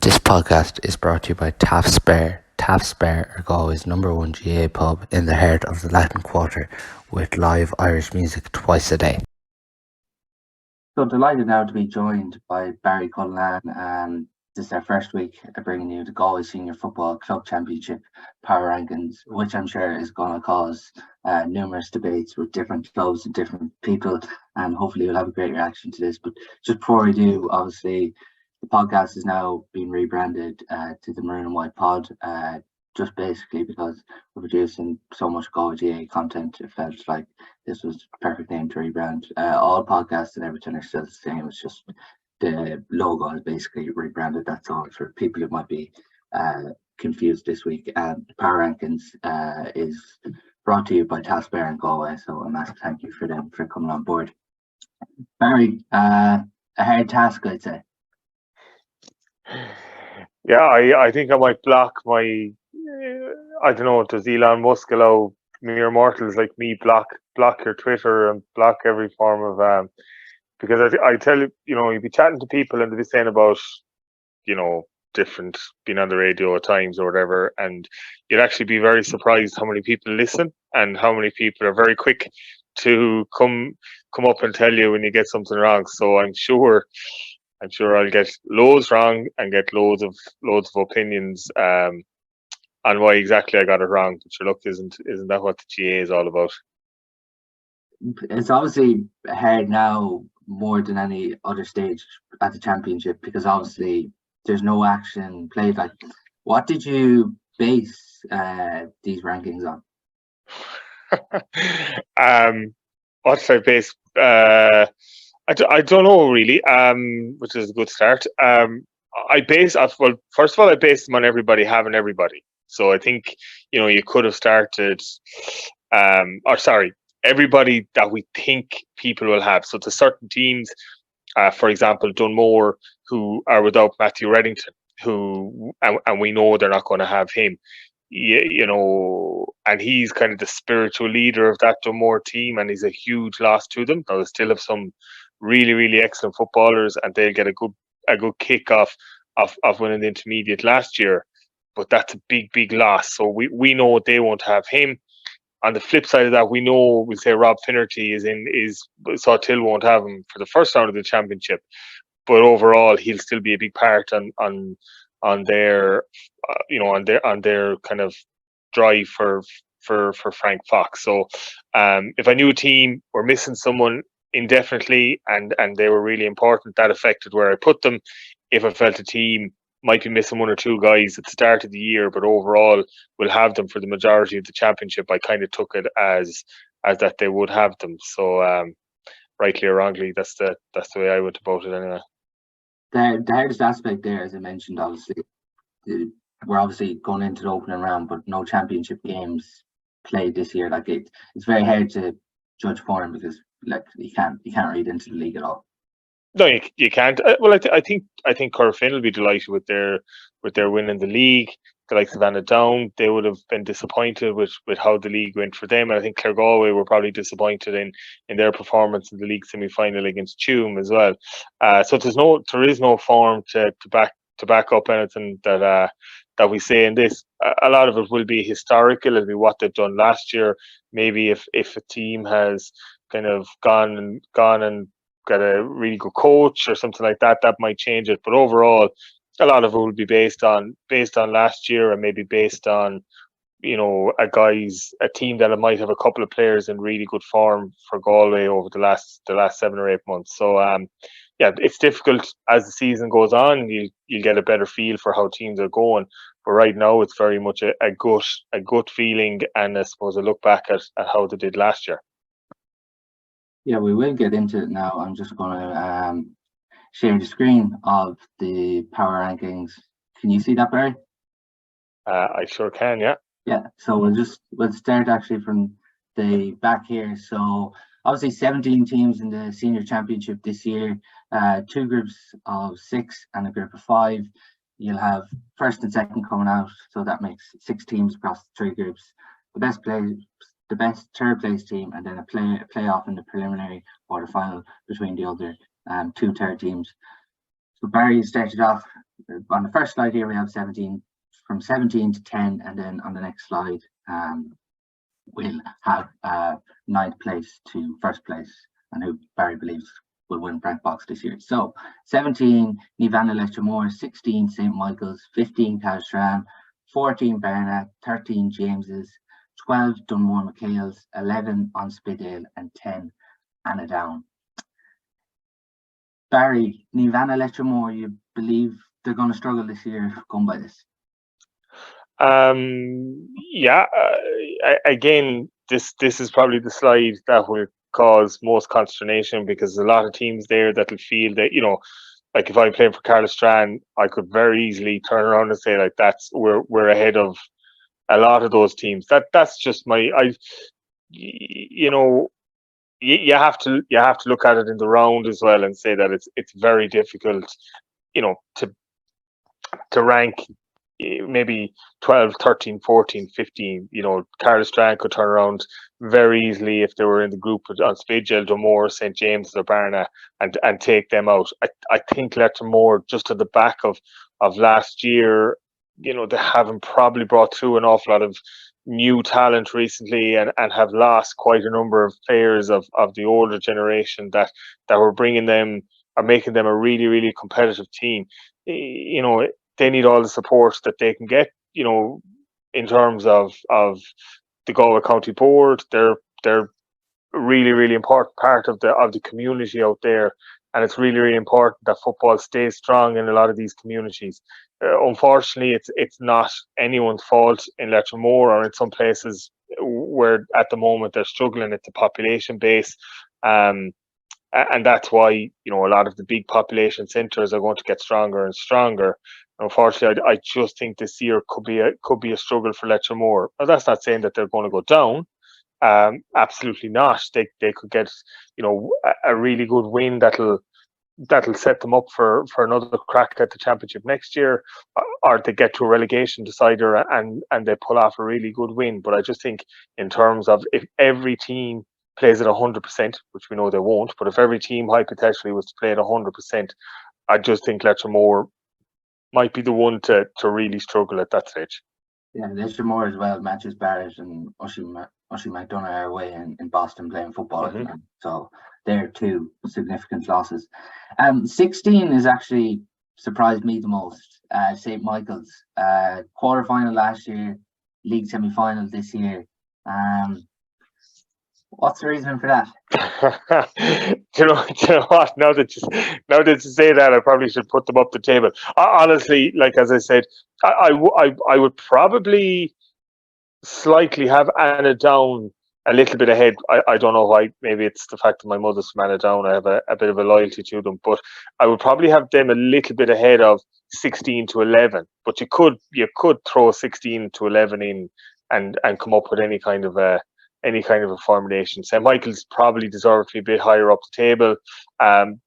This podcast is brought to you by Taaffes Bar. Taaffes Bar are Galway's #1 GA pub in the heart of the Latin Quarter, with live Irish music twice a day. So delighted now to be joined by Barry Cullinane, and this is our first week of bringing you the Galway Senior Football Club Championship Power Rankings, which I'm sure is going to cause numerous debates with different clubs and different people, and hopefully you'll have a great reaction to this. But just before we do, obviously the podcast is now being rebranded to the Maroon and White Pod, just basically because we're producing so much Galway GA content. It felt like this was the perfect name to rebrand. All podcasts and everything are still the same. It's just the logo is basically rebranded. That's all, for people who might be confused this week. The Power Rankings is brought to you by Taaffes Bar in Galway, so a massive thank you for them for coming on board. Barry, a hard task, I'd say. Yeah, I think I might block my. I don't know. Does Elon Musk allow mere mortals like me block your Twitter and block every form of because I tell you, you'd be chatting to people and they'd be saying about, different, being on the radio at times or whatever, and you'd actually be very surprised how many people listen and how many people are very quick to come up and tell you when you get something wrong. So I'm sure I'll get loads wrong and get loads of opinions on why exactly I got it wrong. But your look, isn't that what the GA is all about? It's obviously hard now more than any other stage at the championship, because obviously there's no action played. Like, what did you base these rankings on? What did I base? I don't know really, which is a good start. First of all, I based them on everybody having everybody. So I think, you could have started, everybody that we think people will have. So to certain teams, for example, Dunmore, who are without Matthew Reddington, and we know they're not going to have him. And he's kind of the spiritual leader of that Dunmore team, and he's a huge loss to them. Now they still have some really, really excellent footballers, and they'll get a good kick off winning the intermediate last year. But that's a big loss. So we know they won't have him. On the flip side of that, we know we'll say Rob Finnerty is Salthill won't have him for the first round of the championship. But overall, he'll still be a big part on their on their kind of drive for Frank Fox. So if I knew a team were missing someone indefinitely and they were really important, that affected where I put them. If I felt a team might be missing one or two guys at the start of the year, but overall will have them for the majority of the championship, I kind of took it as that they would have them. So rightly or wrongly, that's the way I went about it anyway. The hardest aspect there, as I mentioned, obviously, we're obviously going into the opening round, but no championship games played this year. Like, it's very hard to judge form because you can't read into the league at all. No, you can't. Well, I think Corofin will be delighted with their win in the league. The likes of Down, they would have been disappointed with how the league went for them, and I think Clare Galway were probably disappointed in their performance in the league semi-final against Tuam as well. So there is no form to back up anything that we say in this. A lot of it will be historical. It'll be what they've done last year. Maybe if a team has kind of gone and got a really good coach or something like that, that might change it. But overall, a lot of it will be based on last year, and maybe based on a team that might have a couple of players in really good form for Galway over the last 7 or 8 months. So it's difficult as the season goes on. You get a better feel for how teams are going. But right now, it's very much a gut feeling, and I suppose a look back at how they did last year. Yeah, we will get into it now. I'm just going to share the screen of the power rankings. Can you see that, Barry? I sure can, yeah. Yeah, so we'll start actually from the back here. So obviously 17 teams in the senior championship this year, 2 groups of 6 and a group of 5. You'll have first and second coming out, so that makes 6 teams across the 3 groups. The best third place team, and then a playoff in the preliminary quarterfinal between the other 2 third teams. So Barry started off on the first slide here, we have 17, from 17 to 10, and then on the next slide, we'll have ninth place to first place, and who Barry believes will win Frank Box this year. So 17, Nivanna Letramore, 16, St. Michael's, 15, Cashran, 14, Berna, 13, James's, 12, Dunmore McHale's, 11, Onspidale, and 10, Annadown. Barry, Nivanna Letramore, you believe they're going to struggle this year going by this? Again, this is probably the slide that will cause most consternation, because there's a lot of teams there that'll feel that, like if I'm playing for Carlstrand, I could very easily turn around and say, like, we're ahead of a lot of those teams. That's just you have to look at it in the round as well and say that it's very difficult, to rank maybe 12, 13, 14, 15. Carlstrand could turn around very easily if they were in the group on Spidgel, Dunmore, St. James, or Barna, and take them out. I think Lettermore, just at the back of last year, they haven't probably brought through an awful lot of new talent recently, and have lost quite a number of players of the older generation that were bringing them, or making them a really, really competitive team. They need all the support that they can get, in terms of the Galway County Board. They're a really, really important part of the community out there, and it's really, really important that football stays strong in a lot of these communities. Unfortunately, it's not anyone's fault in Lettermore, or in some places where at the moment they're struggling at the population base. And that's why, a lot of the big population centres are going to get stronger and stronger. Unfortunately, I just think this year could be a struggle for Lettermore. Now, that's not saying that they're going to go down. Absolutely not. They could get, a really good win that'll set them up for another crack at the championship next year, or they get to a relegation decider and they pull off a really good win. But I just think, in terms of, if every team plays at 100%, which we know they won't, but if every team hypothetically was to play at 100%, I just think Lettermore might be the one to really struggle at that stage. Yeah, Lettermore as well. Matthews Barrett and Ushie McDonough are away in Boston playing football at the moment. So they're two significant losses. 16 is actually surprised me the most. St. Michael's, quarter-final last year, league semi-final this year. What's the reason for that? Do you know what? Now that you say that, I probably should put them up the table. Honestly, like, as I said, I would probably slightly have Annadown a little bit ahead. I don't know why. Maybe it's the fact that my mother's from Annadown. I have a bit of a loyalty to them, but I would probably have them a little bit ahead of 16 to 11. But you could throw 16 to 11 in and come up with any kind of a formulation. St. Michael's probably deserve to be a bit higher up the table.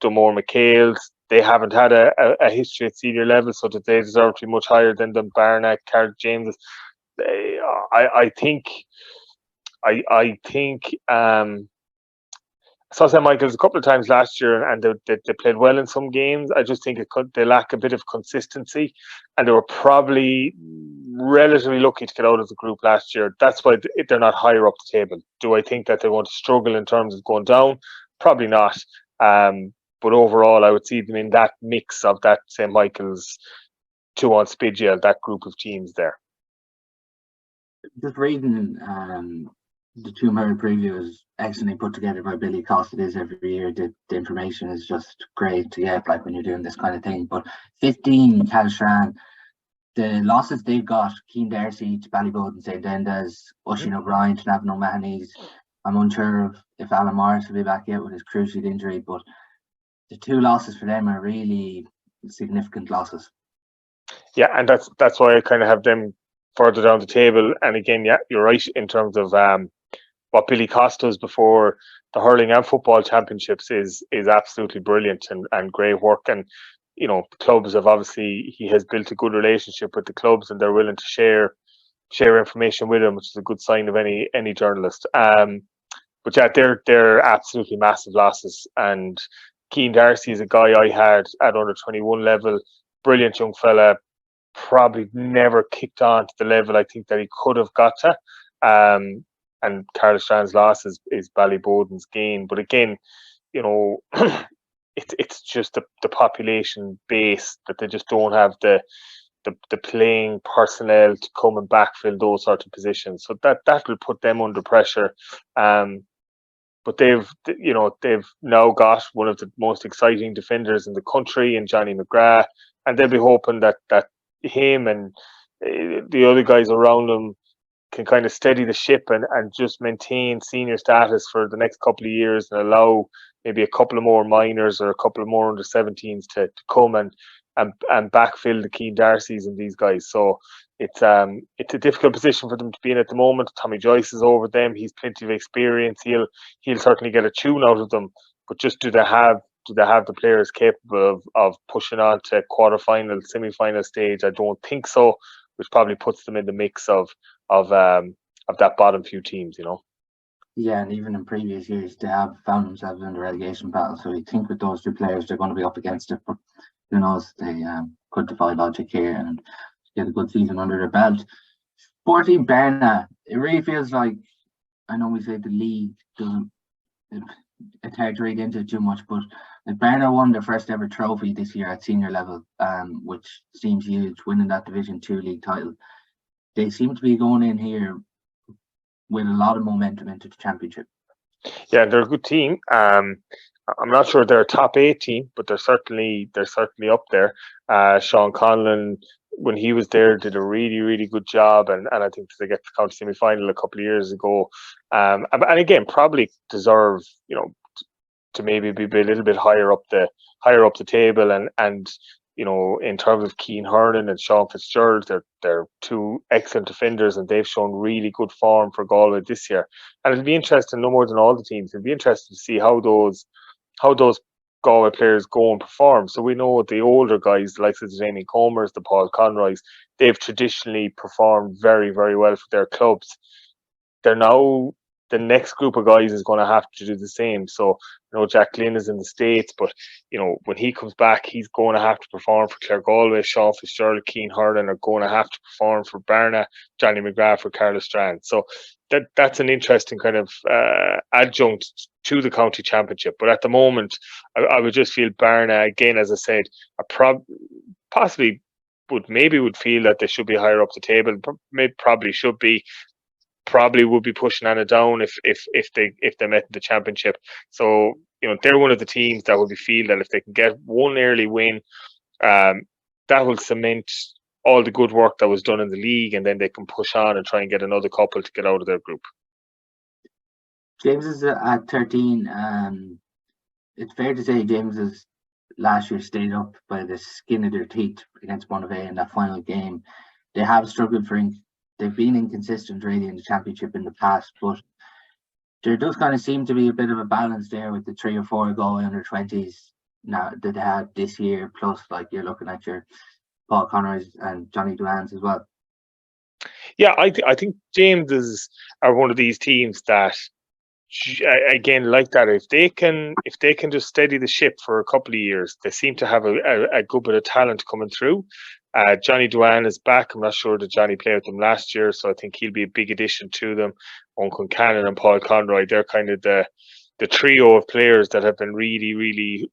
Dunmore McHale's, they haven't had a history at senior level, so that they deserve to be much higher than them. Barna, Carl James. I think I saw St. Michael's a couple of times last year, and they played well in some games. I just think they lack a bit of consistency, and they were probably relatively lucky to get out of the group last year. That's why they're not higher up the table. Do I think that they're going to struggle in terms of going down? Probably not. But overall, I would see them in that mix of that St. Michael's, 2 on Spidgel, that group of teams there. Just reading the 2 Murray preview is excellently put together by Billy Costa. It is every year. The information is just great to get, like, when you're doing this kind of thing. But 15, Calshran, the losses they've got: Keane Darcy to Ballyboden, St. Enda's, Oisin O'Brien to Navan O'Mahony's. I'm unsure if Alan Morris will be back yet with his cruciate injury, but the 2 losses for them are really significant losses. Yeah, and that's why I kind of have them further down the table. And again, yeah, you're right in terms of what Billy Costa does before the hurling and football championships is absolutely brilliant and great work. And the clubs have he has built a good relationship with the clubs, and they're willing to share information with him, which is a good sign of any journalist. But yeah, they're absolutely massive losses. And Keane Darcy is a guy I had at under 21 level brilliant young fella, probably never kicked on to the level I think that he could have got to. And Carl Strand's loss is Ballyboden's gain. But again, you know, it's just the population base that they just don't have the playing personnel to come and backfill those sort of positions. So that will put them under pressure. But they've now got one of the most exciting defenders in the country in Johnny McGrath, and they'll be hoping that him and the other guys around him can kind of steady the ship and just maintain senior status for the next couple of years and allow maybe a couple of more minors or a couple of more under 17s to come and backfill the Keane Darcys and these guys. So it's a difficult position for them to be in at the moment. Tommy Joyce is over them. He's plenty of experience. He'll certainly get a tune out of them. But just do they have the players capable of pushing on to quarterfinal, semi-final stage? I don't think so, which probably puts them in the mix of that bottom few teams, you know. Yeah, and even in previous years, they have found themselves in the relegation battle. So you think with those two players, they're going to be up against it. But who knows? They could defy logic here and get a good season under their belt. Sporting Berna, it really feels like, I know we say the league doesn't, it's hard to read into it too much, but Berna won their first ever trophy this year at senior level, which seems huge, winning that Division 2 league title. They seem to be going in here with a lot of momentum into the championship. Yeah, they're a good team. I'm not sure they're a top 8 team, but they're certainly up there. Sean Conlon, when he was there, did a really, really good job, and I think they get to the county semi-final a couple of years ago. And again, probably deserve, you know, to maybe be a little bit higher up the table, and you know, in terms of Keane Hernan and Sean Fitzgerald, they're two excellent defenders, and they've shown really good form for Galway this year. And it'll be interesting, no more than all the teams, it'll be interesting to see how those Galway players go and perform. So we know the older guys, like the Jamie Comers, the Paul Conroys, they've traditionally performed very, very well for their clubs. They're now, the next group of guys is going to have to do the same. So, you know, Jack Glynn is in the States, but, you know, when he comes back, he's going to have to perform for Clare Galway. Sean Fitzgerald, Keane Hernan are going to have to perform for Berna, Johnny McGrath for Carlos Strand. So that's an interesting kind of adjunct to the county championship. But at the moment, I would just feel Berna, again, as I said, possibly would feel that they should be higher up the table. Probably would be pushing Anna down if they met in the championship. So, you know, they're one of the teams that will be feel that if they can get one early win, that will cement all the good work that was done in the league, and then they can push on and try and get another couple to get out of their group. James is at 13. It's fair to say James has last year stayed up by the skin of their teeth against Monterey in that final game. They have struggled they've been inconsistent really in the championship in the past, but there does kind of seem to be a bit of a balance there with the 3 or 4 Galway under 20s now that they had this year, plus like you're looking at your Paul Conroys and Johnny Duans as well. Yeah, I think James are one of these teams that, again, like that, if they can just steady the ship for a couple of years, they seem to have a good bit of talent coming through. Johnny Duan is back. I'm not sure that Johnny played with them last year, so I think he'll be a big addition to them. Uncle Cannon and Paul Conroy, they're kind of the trio of players that have been really, really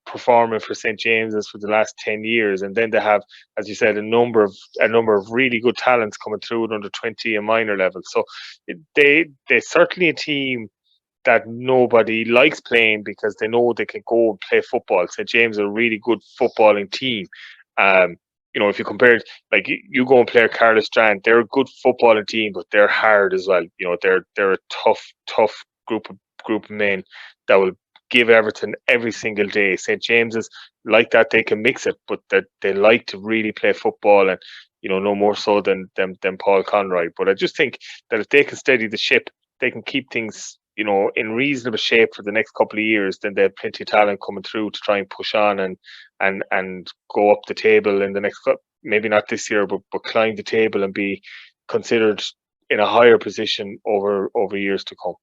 performing for St. James's for the last 10 years. And then they have, as you said, a number of really good talents coming through at under 20 and minor level. So they're certainly a team that nobody likes playing because they know they can go and play football. St. James is a really good footballing team. You know, if you compare, like, you go and play at Carlos Strand, they're a good footballing team, but they're hard as well. You know, they're a tough group of men that will give everything every single day. St. James's like that, they can mix it, but that they like to really play football, and, you know, no more so than Paul Conroy. But I just think that if they can steady the ship, they can keep things, you know, in reasonable shape for the next couple of years, then they have plenty of talent coming through to try and push on and go up the table in the next, maybe not this year, but climb the table and be considered in a higher position over years to come.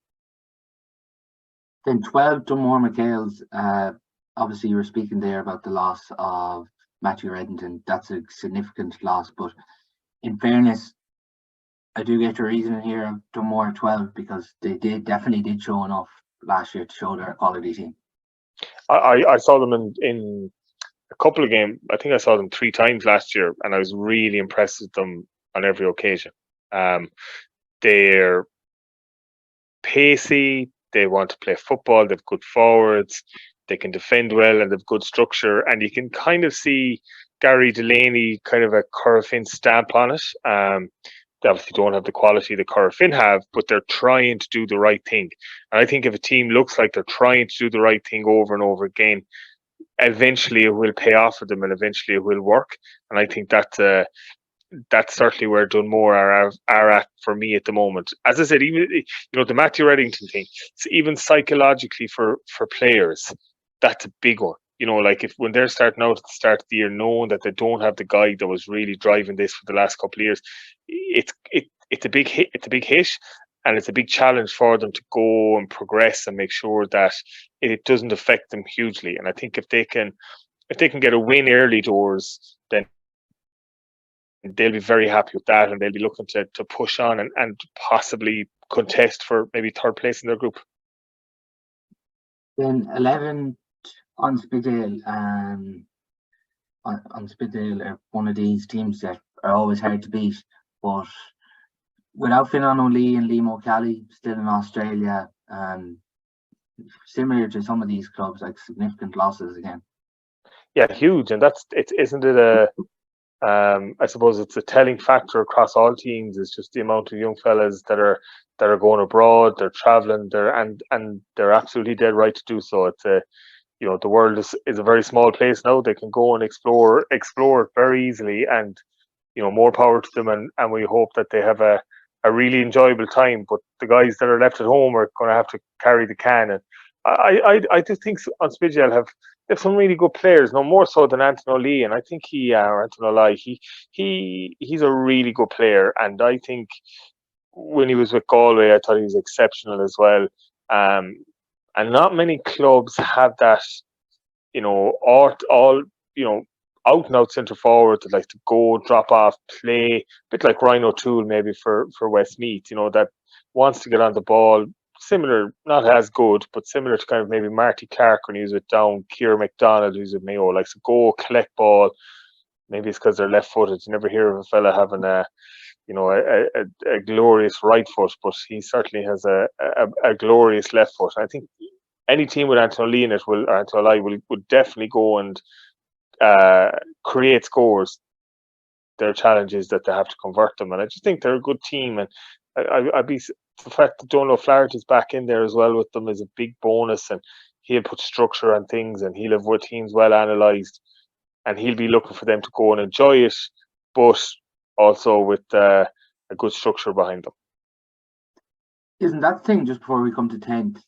Then 12 Dunmore McHale's, obviously you were speaking there about the loss of Matthew Reddington. That's a significant loss. But in fairness, I do get your reasoning here of Dunmore 12 because they definitely did show enough last year to show they're a quality team. I saw them in a couple of games. I think I saw them 3 times last year, and I was really impressed with them on every occasion. They're pacey. They want to play football. They've good forwards. They can defend well, and they've good structure. And you can kind of see Gary Delaney kind of a Corofin stamp on it. They obviously don't have the quality that Corofin have, but they're trying to do the right thing. And I think if a team looks like they're trying to do the right thing over and over again, eventually it will pay off for them, and eventually it will work. And I think that's certainly where Dunmore are at for me at the moment. As I said, even the Matthew Reddington thing, even psychologically for players, that's a big one. Like when they're starting out at the start of the year, knowing that they don't have the guy that was really driving this for the last couple of years, it's a big hit. It's a big hit, and it's a big challenge for them to go and progress and make sure that it doesn't affect them hugely. And I think if they can get a win early doors, then they'll be very happy with that, and they'll be looking to push on and possibly contest for maybe third place in their group. Then 11 on Spiddale. On Spiddale are one of these teams that are always hard to beat, but without Fionn O'Lee and Liam O'Cally still in Australia, similar to some of these clubs, like significant losses again. Yeah, huge, and isn't it a I suppose it's a telling factor across all teams. Is just the amount of young fellas that are going abroad, they're traveling, and they're absolutely dead right to do so. It's the world is a very small place now. They can go and explore it very easily, and more power to them. And we hope that they have a really enjoyable time. But the guys that are left at home are going to have to carry the can. And I just think on Spiddale have some really good players, no more so than Anton O'Lee, and I think Anton O'Lee, he's a really good player, and I think when he was with Galway, I thought he was exceptional as well. And not many clubs have that, all out and out centre forward that like to go, drop off, play, a bit like Ryan O'Toole maybe for Westmeath, that wants to get on the ball. Similar, not as good, but similar to kind of maybe Marty Clark when he was with Down, Ciara McDonald who's with Mayo, likes to go collect ball. Maybe it's because they're left-footed. You never hear of a fella having a glorious right foot, but he certainly has a glorious left foot. I think any team with Anton O'Lee in it will definitely go and create scores. Their challenge is that they have to convert them, and I just think they're a good team. And I'd be the fact that Donald Flaherty's back in there as well with them is a big bonus, and he'll put structure on things, and he'll have teams well analysed, and he'll be looking for them to go and enjoy it, but also with a good structure behind them. Isn't that thing, just before we come to 10th,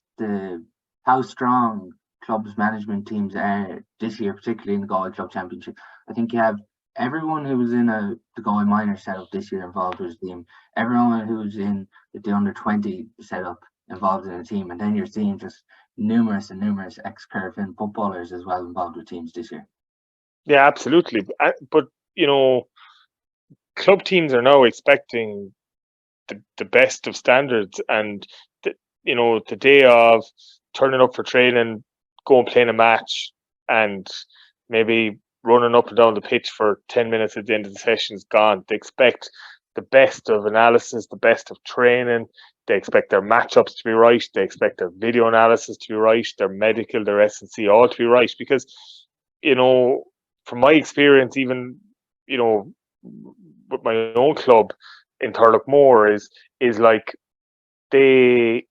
how strong clubs' management teams are this year, particularly in the Galway Club Championship? I think you have everyone who was in the Galway minor setup this year involved with the team. Everyone who's in the under-20 setup involved in a team. And then you're seeing just numerous ex-Corofin footballers as well involved with teams this year. Yeah, absolutely. But, club teams are now expecting the best of standards. And, the day of turning up for training, going playing a match, and maybe running up and down the pitch for 10 minutes at the end of the session is gone. They expect the best of analysis, the best of training. They expect their matchups to be right. They expect their video analysis to be right, their medical, their S&C, all to be right. Because, from my experience, even, with my own club in Thurlockmore is like there's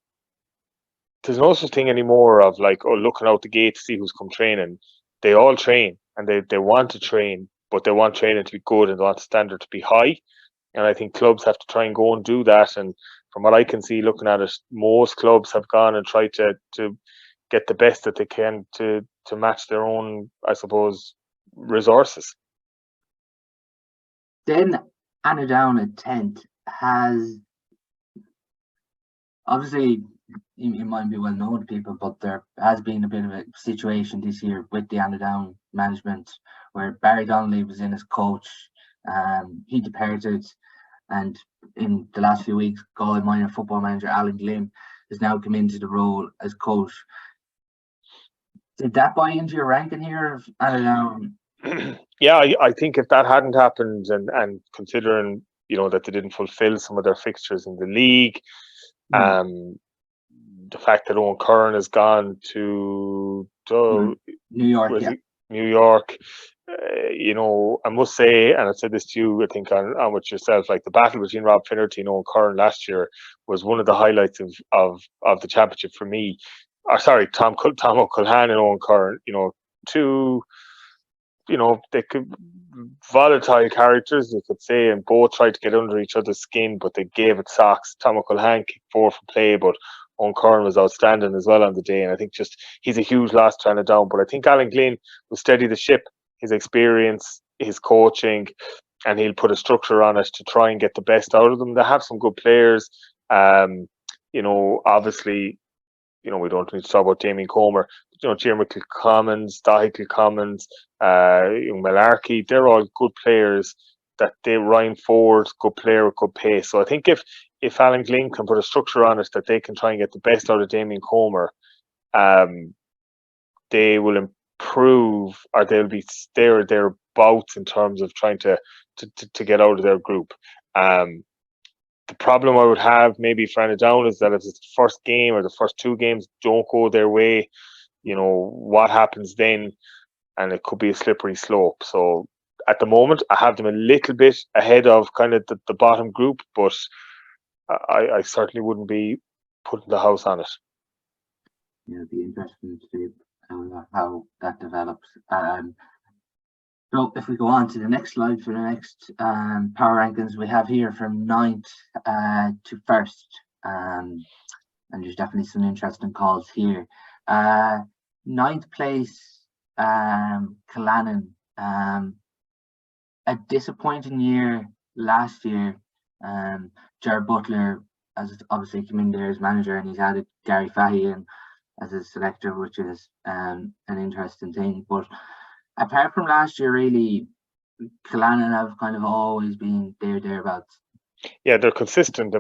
no such thing anymore of like, looking out the gate to see who's come training. They all train, and they want to train, but they want training to be good, and they want the standard to be high. And I think clubs have to try and go and do that. And from what I can see, looking at it, most clubs have gone and tried to get the best that they can to match their own, I suppose, resources. Then Anna Down at 10th has obviously it might be well known to people, but there has been a bit of a situation this year with the Down management where Barry Donnelly was in as coach. He departed, and in the last few weeks, Galway minor football manager Alan Glynn has now come into the role as coach. Did that buy into your ranking here of Down? Yeah, I think if that hadn't happened, and considering that they didn't fulfil some of their fixtures in the league, the fact that Owen Curran has gone to New York, New York, I must say, and I said this to you, I think on with yourself, like the battle between Rob Finnerty and Owen Curran last year was one of the highlights of the championship for me. Or sorry, Tom O'Culhane and Owen Curran, two. They could volatile characters, you could say, and both tried to get under each other's skin, but they gave it socks. Tom O'Culhane kicked 4 for play, but Owen Curran was outstanding as well on the day, and I think just he's a huge loss to Down. But I think Alan Glynn will steady the ship, his experience, his coaching, and he'll put a structure on it to try and get the best out of them. They have some good players. Obviously, we don't need to talk about Damien Comer. Jeremy Kilcommons, Dahi Kilcommons, Malarkey, they're all good players. That Ryan Ford, good player with good pace. So I think if Alan Glynn can put a structure on it that they can try and get the best out of Damien Comer, they will improve, or they'll be thereabouts in terms of trying to get out of their group. The problem I would have maybe for Down is that if it's the first game or the first 2 games don't go their way, what happens then? And it could be a slippery slope. So at the moment, I have them a little bit ahead of kind of the bottom group, but I certainly wouldn't be putting the house on it. Yeah, it'd be interesting to see how that develops. So if we go on to the next slide for the next power rankings, we have here from 9th to 1st, and there's definitely some interesting calls here. 9th place, Cullinane, a disappointing year last year. Jared Butler has obviously come in there as manager, and he's added Gary Fahey in as a selector, which is an interesting thing. But apart from last year, really, Cullinane have kind of always been thereabouts. Yeah, they're consistent.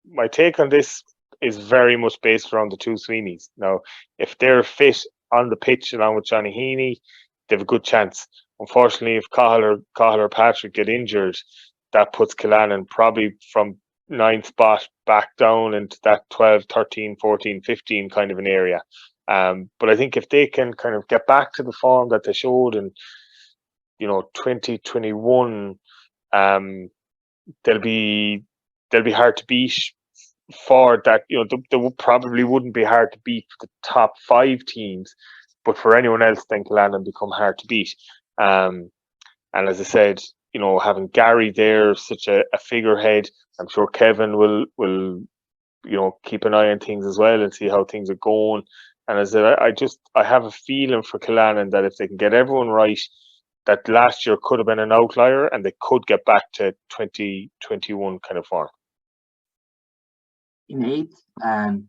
My take on this is very much based around the 2 Sweeneys. Now, if they're fit on the pitch along with Johnny Heaney, they have a good chance. Unfortunately, if Cahill or Patrick get injured, that puts Cullinane probably from 9th spot back down into that 12, 13, 14, 15 kind of an area. But I think if they can kind of get back to the form that they showed in 2021, they'll be hard to beat for that. They probably wouldn't be hard to beat for the top 5 teams, but for anyone else, then Cullinane become hard to beat. And as I said, having Gary there, such a figurehead, I'm sure Kevin will keep an eye on things as well and see how things are going. And as I said, I have a feeling for Cullinane that if they can get everyone right, that last year could have been an outlier and they could get back to 2021 kind of form. In 8th,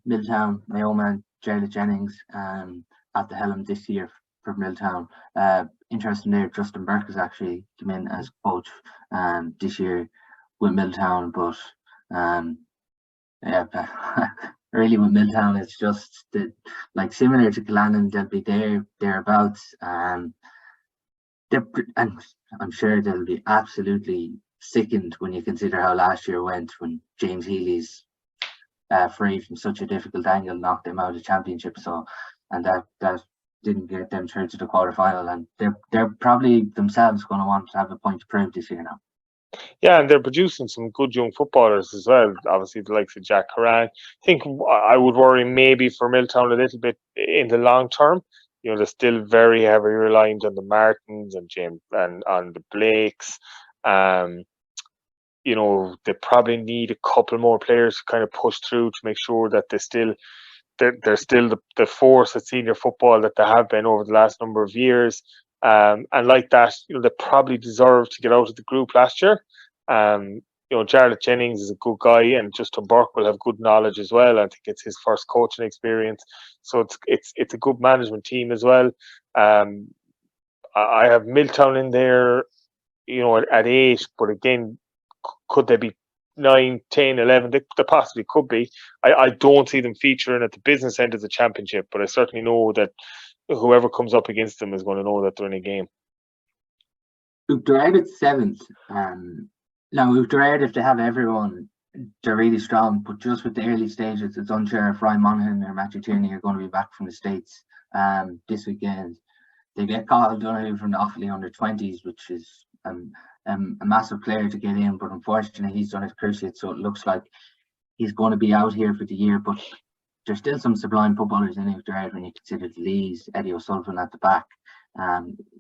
Milltown, my old man, Jared Jennings, at the helm this year for Milltown. Interesting there, Justin Burke has actually come in as coach this year with Milltown, but really with Milltown, it's just like similar to Cullinane, they'll be thereabouts. And I'm sure they'll be absolutely sickened when you consider how last year went, when James Healy's free from such a difficult angle knocked them out of the championship. So, and that didn't get them through to the quarterfinal, and they're probably themselves going to want to have a point to prove this year now. Yeah, and they're producing some good young footballers as well. Obviously, the likes of Jack Horan. I think I would worry maybe for Milltown a little bit in the long term. They're still very heavily reliant on the Martins and James and on the Blakes. They probably need a couple more players to kind of push through to make sure that they're still the force at senior football that they have been over the last number of years. And like that, they probably deserve to get out of the group last year. Jarlath Jennings is a good guy, and Justin Burke will have good knowledge as well. I think it's his first coaching experience, so it's a good management team as well. I have Milltown in there, at 8, but again, could they be 9, 10, 11? They possibly could be. I don't see them featuring at the business end of the championship, but I certainly know that whoever comes up against them is going to know that they're in a game. Look, they're out at 7th. Now, if they're out, if they have everyone, they're really strong, but just with the early stages, it's unsure if Ryan Monaghan or Matthew Tierney are going to be back from the States this weekend. They get Cathal Donoghue from the Offaly under-20s, which is a massive player to get in, but unfortunately he's done his cruciate, so it looks like he's going to be out here for the year. But there's still some sublime footballers in it they're out when you consider the Lees, Eddie O'Sullivan at the back.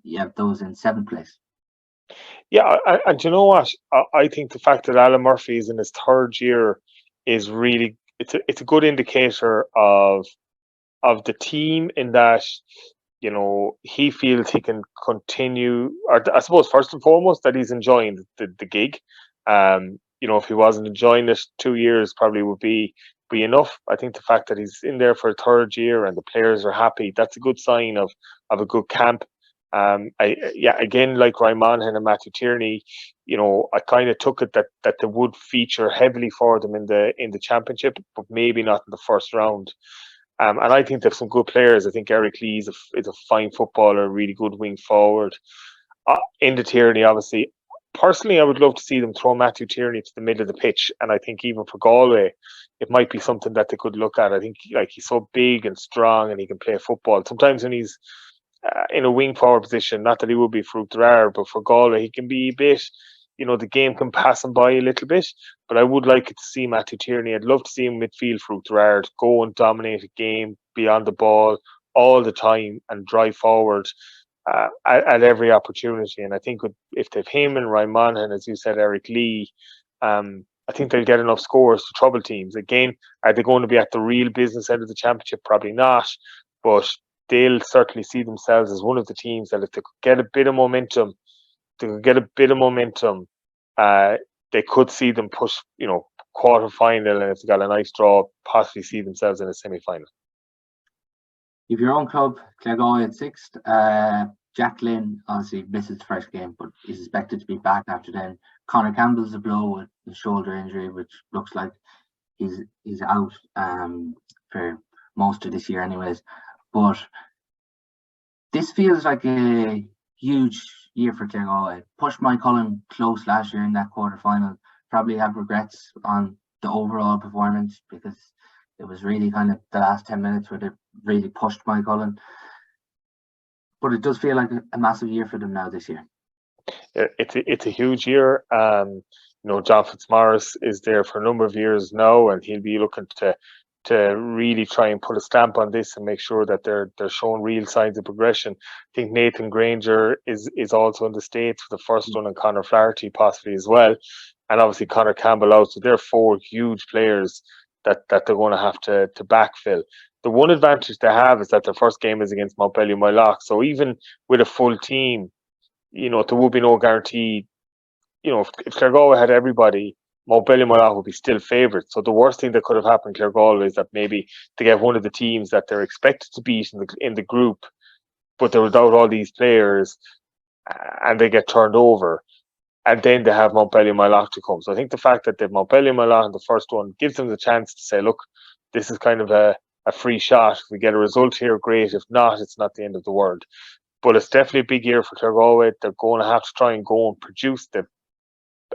You have those in 7th place. Yeah, and you know what? I think the fact that Alan Murphy is in his 3rd year is really it's a good indicator of the team, in that he feels he can continue, or I suppose first and foremost that he's enjoying the gig. If he wasn't enjoying it, 2 years probably would be enough. I think the fact that he's in there for a 3rd year and the players are happy, that's a good sign of a good camp. Again, like Ryan Monaghan and Matthew Tierney, I kind of took it that they would feature heavily for them in the championship, but maybe not in the first round. And I think they have some good players. I think Eric Lee is a fine footballer, really good wing forward. In the Tierney, obviously, personally, I would love to see them throw Matthew Tierney to the middle of the pitch, and I think even for Galway, it might be something that they could look at. I think he's so big and strong, and he can play football. Sometimes when he's in a wing forward position, not that he would be for Rare, but for Galway, he can be a bit, the game can pass him by a little bit. But I would like to see Matthew Tierney. I'd love to see him midfield for Rare, go and dominate a game, be on the ball all the time and drive forward at every opportunity. And I think if they've him and Ryan Monaghan, as you said, Eric Lee, I think they'll get enough scores to trouble teams. Again, are they going to be at the real business end of the championship? Probably not. But they'll certainly see themselves as one of the teams that if they could get a bit of momentum, they could see them push, quarter-final, and if they got a nice draw, possibly see themselves in a semi-final. If your own club, Claregalway at 6th, Jack Lynn obviously misses the first game, but is expected to be back after then. Conor Campbell's a blow with the shoulder injury, which looks like he's out for most of this year anyways. But this feels like a huge year for Claregalway. Pushed Mike Cullen close last year in that quarter-final. Probably have regrets on the overall performance, because it was really kind of the last 10 minutes where they really pushed Mike Cullen. But it does feel like a massive year for them now this year. It's a huge year. John Fitzmaurice is there for a number of years now, and he'll be looking to really try and put a stamp on this and make sure that they're showing real signs of progression. I think Nathan Granger is also in the States for the first one, and Conor Flaherty possibly as well. And obviously Conor Campbell out. So they're 4 huge players that they're going to have to backfill. The one advantage they have is that their first game is against Montpellier Moyloch. So even with a full team, there would be no guarantee. If Claregalway had everybody, Montpellier Moyloch would be still favourites. So the worst thing that could have happened to Claregalway is that maybe they get one of the teams that they're expected to beat in the group, but they're without all these players, and they get turned over. And then they have Montpellier Moyloch to come. So I think the fact that they've Montpellier Moyloch in the first one gives them the chance to say, look, this is kind of a free shot. If we get a result here, great. If not, it's not the end of the world. But it's definitely a big year for Claregalway. They're going to have to try and go and produce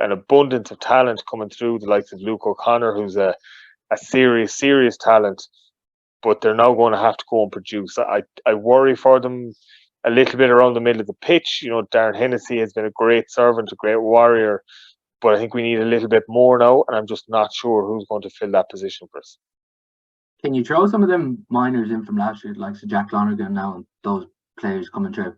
an abundance of talent coming through, the likes of Luke O'Connor, who's a serious talent. But they're now going to have to go and produce. I worry for them a little bit around the middle of the pitch. Darren Hennessy has been a great servant, a great warrior, but I think we need a little bit more now, and I'm just not sure who's going to fill that position for us. Can you throw some of them minors in from last year, like Jack Lonergan now, and those players coming through?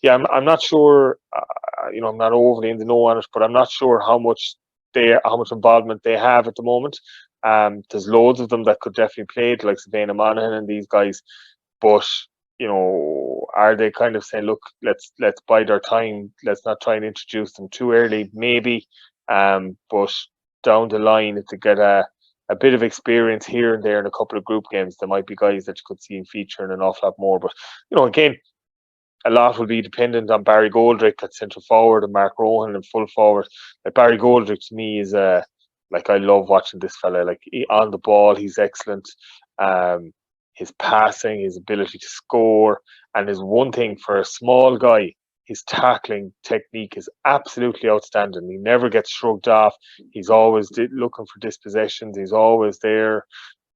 Yeah, I'm not sure. I'm not overly in the know on it, but I'm not sure how much involvement they have at the moment. There's loads of them that could definitely play, like Savannah Monaghan and these guys, but are they kind of saying, look, let's bide our time, let's not try and introduce them too early, maybe. But down the line, if they get a bit of experience here and there in a couple of group games, there might be guys that you could see featuring an awful lot more. But, again, a lot will be dependent on Barry Goldrick at centre forward and Mark Rohan in full forward. Like Barry Goldrick to me is like, I love watching this fella. Like, on the ball, he's excellent. His passing, his ability to score, and his one thing for a small guy, his tackling technique is absolutely outstanding. He never gets shrugged off. He's always looking for dispossessions. He's always there.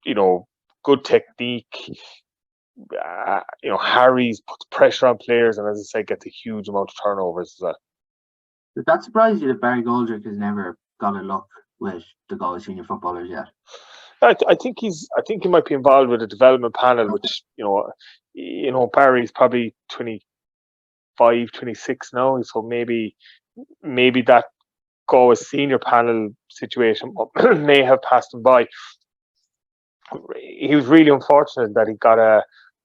Good technique. Harries puts pressure on players, and as I say, gets a huge amount of turnovers as well. Does that surprise you that Barry Goldrick has never got a look with the Galway senior footballers yet? I think he might be involved with a development panel, which Barry's probably 25, 26 now, so maybe that Galway senior panel situation may have passed him by. He was really unfortunate that he got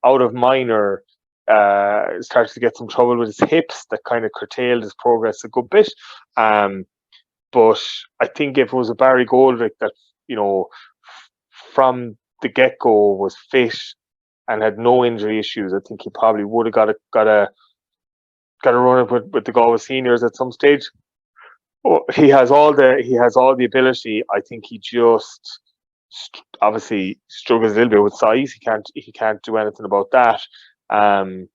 out of minor, started to get some trouble with his hips that kind of curtailed his progress a good bit. But I think if it was a Barry Goldrick that, from the get-go was fit and had no injury issues, I think he probably would have got a run with the Galway seniors at some stage. He has all the ability. I think he just obviously struggles a little bit with size. He can't do anything about that. And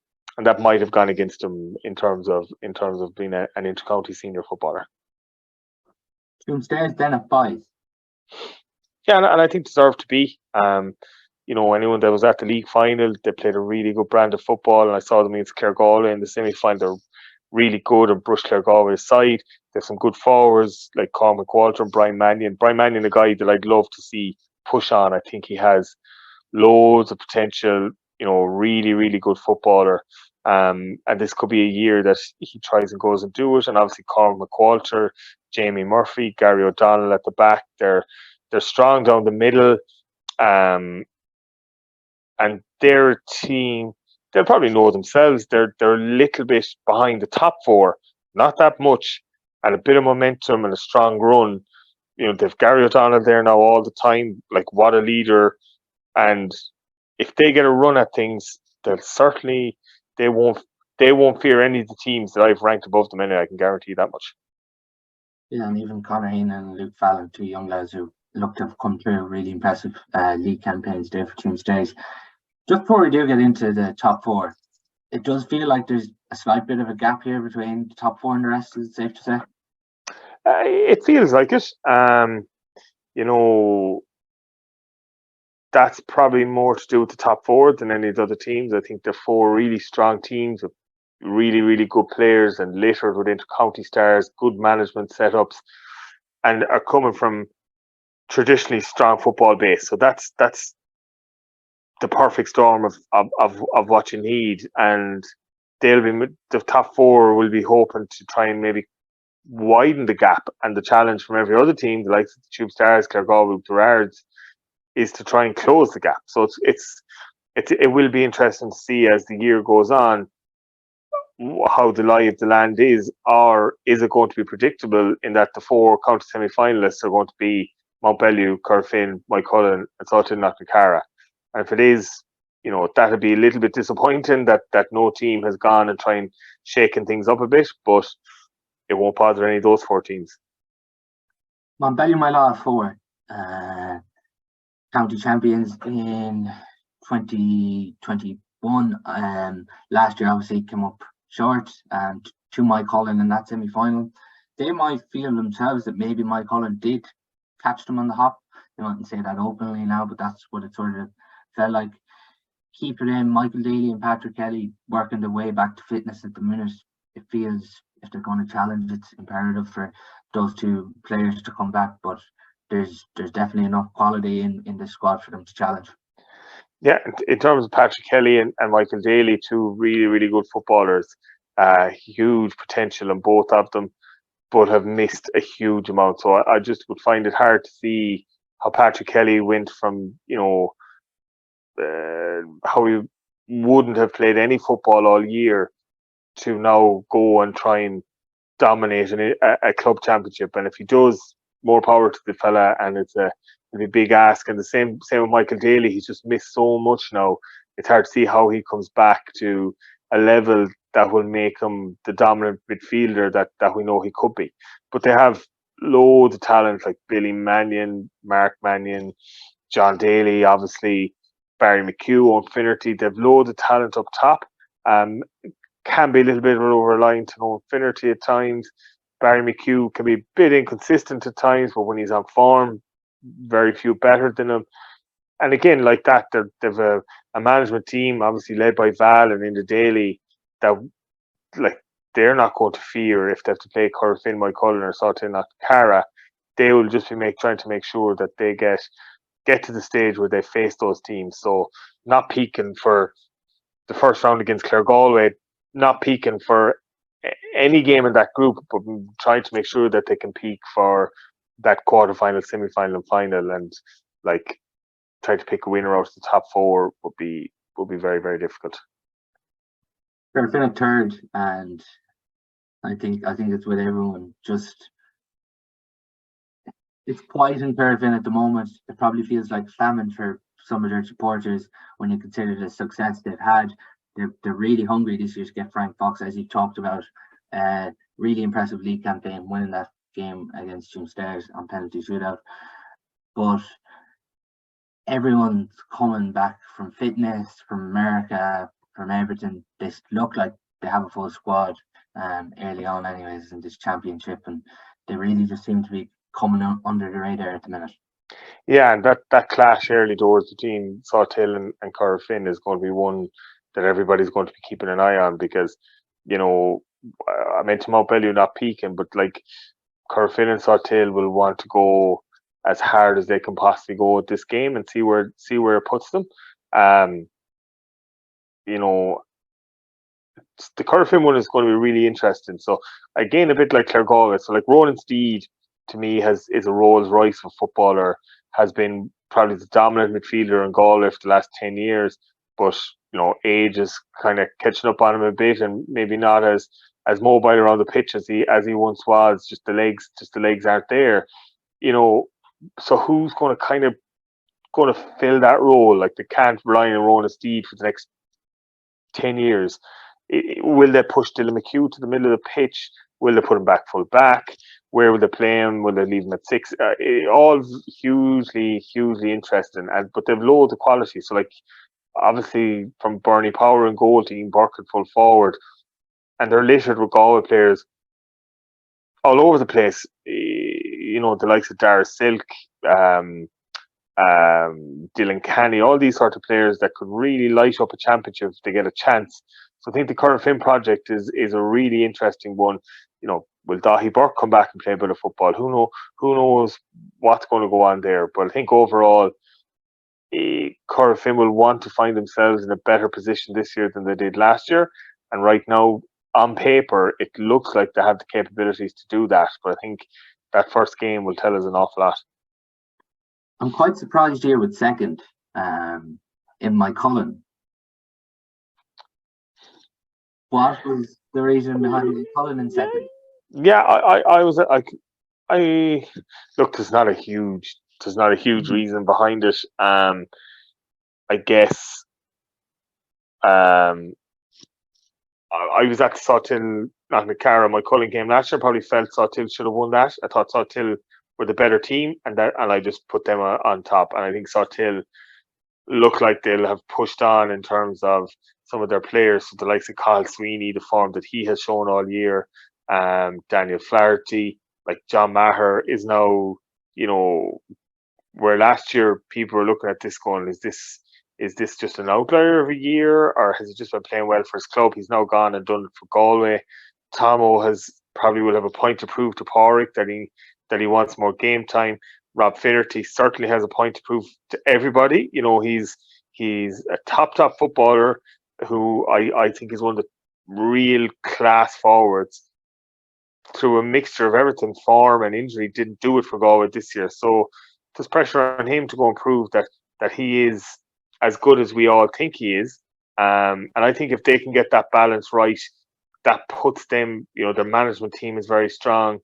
that might have gone against him in terms of being an inter-county senior footballer. Downstairs then at 5. Yeah, and I think deserved to be. Anyone that was at the league final, they played a really good brand of football, and I saw them against Clare-Galway in the semi-final. They're really good and brushed Clare-Galway's side. They have some good forwards like Cormac Walter and Brian Mannion. Brian Mannion, a guy that I'd love to see push on. I think he has loads of potential, really, really good footballer. And this could be a year that he tries and goes and do it. And obviously Cormac Walter, Jamie Murphy, Gary O'Donnell at the back. They're strong down the middle. And their team, they'll probably know themselves. They're a little bit behind the top 4, not that much, and a bit of momentum and a strong run. They've Gary O'Donnell there now all the time. Like, what a leader! And if they get a run at things, they won't fear any of the teams that I've ranked above them anyway. I can guarantee that much. Yeah, and even Conor Heaney and Luke Fallon, 2 young lads who look to have come through really impressive league campaigns there for Tuesdays. Just before we do get into the top 4, it does feel like there's a slight bit of a gap here between the top 4 and the rest. Is it safe to say? It feels like it. That's probably more to do with the top 4 than any of the other teams. I think they're 4 really strong teams with really, really good players and littered with inter-county stars, good management setups, and are coming from traditionally strong football base. So that's the perfect storm of what you need. And the top 4 will be hoping to try and maybe widen the gap, and the challenge from every other team, the likes of the Tube Stars, Clare-Galway, Gerrards, is to try and close the gap. So it will be interesting to see as the year goes on how the lie of the land is, or is it going to be predictable in that the 4 county semi-finalists are going to be Montbellew, Corofin, Moycullen and Salthill-Knocknacarra. And if it is, that'll be a little bit disappointing that no team has gone and trying shaking things up a bit, but it won't bother any of those 4 teams. Montbellew, my law, 4 county champions in 2021. Last year, obviously, came up short to Moycullen in that semi-final. They might feel themselves that maybe Moycullen did catch them on the hop. They mightn't say that openly now, but that's what it sort of felt like. Keep it in, Michael Daly and Patrick Kelly working their way back to fitness at the minute. It feels, if they're going to challenge, it's imperative for those 2 players to come back, but there's definitely enough quality in this squad for them to challenge. Yeah, in terms of Patrick Kelly and Michael Daly, 2 really, really good footballers, huge potential in both of them, but have missed a huge amount. So I just would find it hard to see how Patrick Kelly went from, how he wouldn't have played any football all year to now go and try and dominate a club championship. And if he does, more power to the fella, and it's a big ask. And the same with Michael Daly. He's just missed so much now. It's hard to see how he comes back to a level that will make him the dominant midfielder that we know he could be. But they have loads of talent like Billy Mannion, Mark Mannion, John Daly, obviously Barry McHugh, Owen Finnerty. They've loads of talent up top. Um, can be a little bit over-reliant on Owen Finnerty at times. Barry McHugh can be a bit inconsistent at times, but when he's on form, very few better than him. And again, like that, they've a management team, obviously led by Val and Inda Daly, that like they're not going to fear if they have to play Corofin, Cullinane or Salthill-Knocknacarra. They will just be trying to make sure that they get to the stage where they face those teams. So not peaking for the first round against Clare Galway, not peaking for any game in that group, but trying to make sure that they can peak for that quarterfinal, semi-final, and final, and like try to pick a winner out of the top four would be very, very difficult. They're finished third, and I think it's with everyone. Just it's quiet in Carriffin at the moment. It probably feels like famine for some of their supporters when you consider the success they've had. They're really hungry this year to get Frank Fox, as you talked about. Really impressive league campaign, winning that game against Jim Stairs on penalty shootout. But everyone's coming back from fitness, from America, from everything. They look like they have a full squad early on anyways in this championship, and they really just seem to be coming under the radar at the minute. Yeah, and that clash early doors between Salthill and Corofin is going to be one that everybody's going to be keeping an eye on, because, you know, I mentioned Mount Bellew not peaking, but like Corofin and Salthill will want to go as hard as they can possibly go at this game and see where it puts them. You know, the Corofin one is going to be really interesting. So again, a bit like Clare Galway. So like Ronan Steed, to me, is a Rolls Royce of footballer, has been probably the dominant midfielder in Galway for the last 10 years. But, you know, age is kind of catching up on him a bit, and maybe not as mobile around the pitch as he once was. Just the legs aren't there. You know, so who's going to fill that role? Like, they can't rely on Ronan Steed for the next 10 years. Will they push Dylan McHugh to the middle of the pitch? Will they put him back full back? Where will they play him? Will they leave him at 6? All hugely interesting. But they've loads of quality. So, like, obviously from Bernie Power and goal to Ian Burke at full forward, and they're littered with Galway players all over the place. You know, the likes of Dara Silk, Dylan Canny, all these sort of players that could really light up a championship if they get a chance. So I think the Corofin project is a really interesting one. You know, will Dahi Burke come back and play a bit of football? Who knows what's going to go on there? But I think overall, Corofin will want to find themselves in a better position this year than they did last year. And right now, on paper, it looks like they have the capabilities to do that. But I think that first game will tell us an awful lot. I'm quite surprised here with second in my Cullinane. What was the reason behind Cullinane in second? Yeah, I was like, look, there's not a huge reason behind it. I guess I was at Salthill-Knocknacarra. My Cullinane game last year, probably felt Salthill should have won that. I thought Salthill were the better team, and I just put them on top. And I think Salthill look like they'll have pushed on in terms of some of their players. So the likes of Carl Sweeney, the form that he has shown all year, Daniel Flaherty, like John Maher is now, you know, where last year people were looking at this going, is this just an outlier of a year, or has he just been playing well for his club? He's now gone and done it for Galway. Tomo will have a point to prove to Pádraig that he wants more game time. Rob Finnerty certainly has a point to prove to everybody. You know, he's a top footballer who I think is one of the real class forwards. Through a mixture of everything, form and injury, didn't do it for Galway this year. So there's pressure on him to go and prove that he is as good as we all think he is. And I think if they can get that balance right, that puts them, you know, their management team is very strong.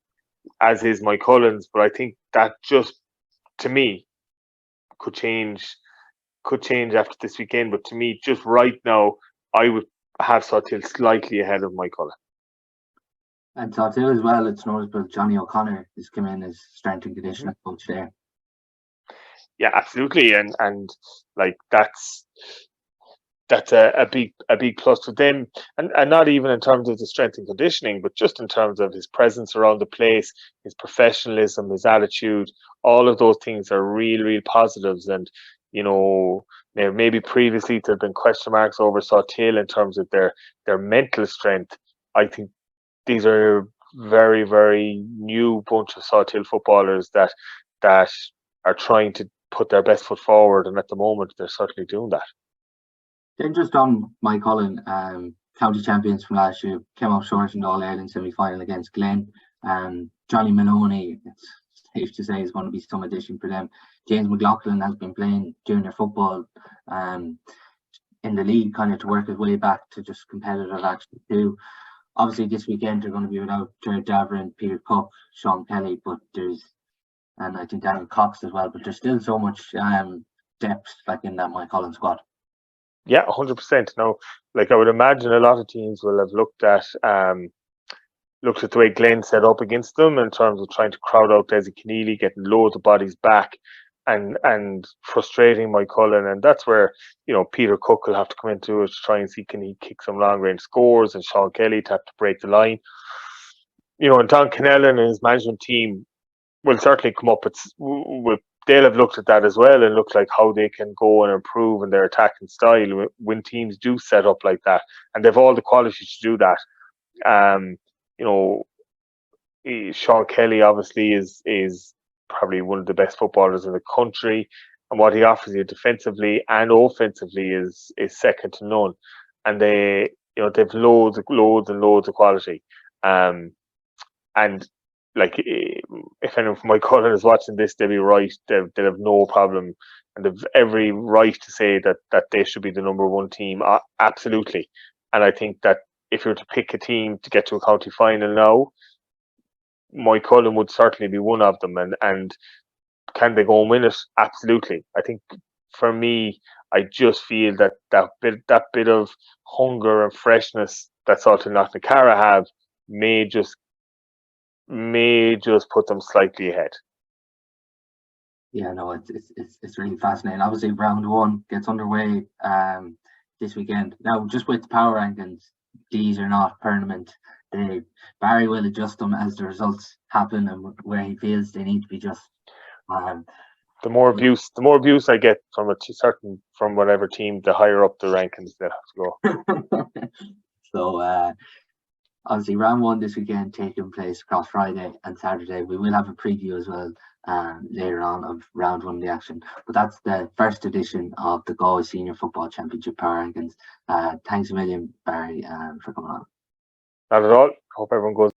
as is Mike Collins. But I think that just, to me, could change after this weekend. But to me, just right now, I would have Salthill slightly ahead of Mike Collins. And Salthill as well, it's noticeable Johnny O'Connor has come in as strength and conditioning coach there. Yeah, absolutely, and like that's a big plus for them, and not even in terms of the strength and conditioning, but just in terms of his presence around the place, his professionalism, his attitude. All of those things are real positives. And maybe previously there have been question marks over Salthill in terms of their mental strength. I think these are very new bunch of Salthill footballers that are trying to put their best foot forward, and at the moment they're certainly doing that. Then just on Mike Cullen, county champions from last year, came up short in the All-Ireland semi-final against Glen. Johnny Maloney, it's safe to say, is going to be some addition for them. James McLaughlin has been playing junior football in the league, kind of to work his way back to just competitive action too. Obviously, this weekend they're going to be without Jared Davern, Peter Cook, Sean Kelly, and I think Daniel Cox as well. But there's still so much depth in that Mike Cullen squad. Yeah, 100%. Now, I would imagine a lot of teams will have looked at the way Glenn set up against them in terms of trying to crowd out Desi Keneally, getting loads of bodies back, and frustrating Mike Cullen. And that's where Peter Cook will have to come into it to try and see can he kick some long range scores, and Sean Kelly to have to break the line. And Don Kennellan and his management team will certainly come up with. They'll have looked at that as well and looked like how they can go and improve in their attacking style when teams do set up like that, and they've all the qualities to do that. Sean Kelly obviously is probably one of the best footballers in the country, and what he offers you defensively and offensively is second to none. And they've loads and loads of quality. And if anyone from Mike Cullen is watching this, they'll be right. They'll have no problem, and they've every right to say that they should be the number one team. Absolutely. And I think that if you were to pick a team to get to a county final now, Mike Cullen would certainly be one of them. And can they go and win it? Absolutely. I think for me, I just feel that bit of hunger and freshness that Salthill-Knocknacarra have may just put them slightly ahead. Yeah, no, it's really fascinating. Obviously, round one gets underway this weekend. Now, just with the power rankings, these are not permanent. Barry will adjust them as the results happen and where he feels they need to be just. The more abuse I get from whatever team, the higher up the rankings they have to go. So obviously round one this weekend taking place across Friday and Saturday. We will have a preview as well later on of round one of the action. But that's the first edition of the Galway Senior Football Championship Power Rankings. Thanks a million, Barry, for coming on. Not at all. Hope everyone goes